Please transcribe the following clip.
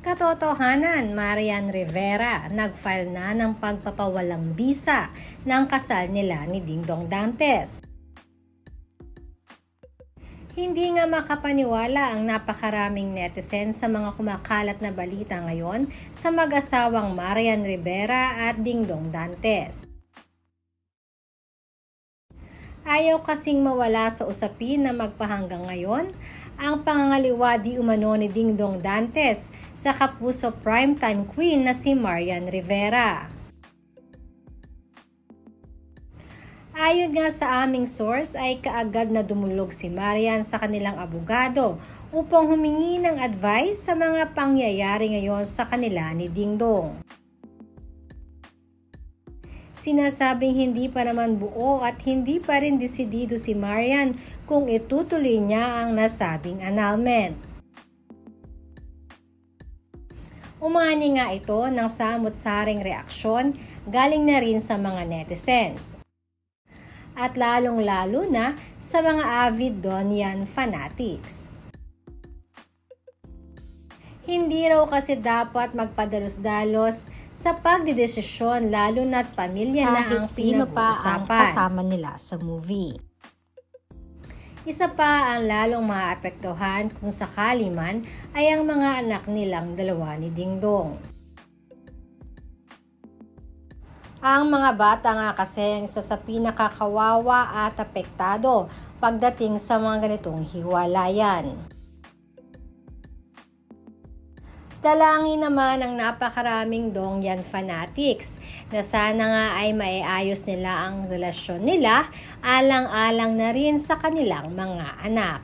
Katotohanan, Marian Rivera nag-file na ng pagpapawalang bisa ng kasal nila ni Dingdong Dantes. Hindi nga makapaniwala ang napakaraming netizen sa mga kumakalat na balita ngayon sa mag-asawang Marian Rivera at Dingdong Dantes. Ayaw kasing mawala sa usapin na magpahanggang ngayon ang pangangaliwa di umano ni Dingdong Dantes sa kapuso primetime queen na si Marian Rivera. Ayon nga sa aming source ay kaagad na dumulog si Marian sa kanilang abogado upang humingi ng advice sa mga pangyayari ngayon sa kanila ni Dingdong. Sinasabing hindi pa naman buo at hindi pa rin desidido si Marian kung itutuloy niya ang nasabing annulment. Umani nga ito ng samot-saring reaksyon galing na rin sa mga netizens. At lalong-lalo na sa mga avid Donian fanatics. Hindi raw kasi dapat magpadalos-dalos sa pagdedesisyon lalo na't pamilya na ang sino pa ang pinag-uusapan. kasama nila sa movie. Isa pa ang lalong maapektuhan kung sakali man ay ang mga anak nilang dalawa ni Dingdong. Ang mga bata nga kasing isa sa pinakakawawa at apektado pagdating sa mga ganitong hiwalayan. Dalangin naman ang napakaraming Dongyan fanatics na sana nga ay maiayos nila ang relasyon nila alang-alang na rin sa kanilang mga anak.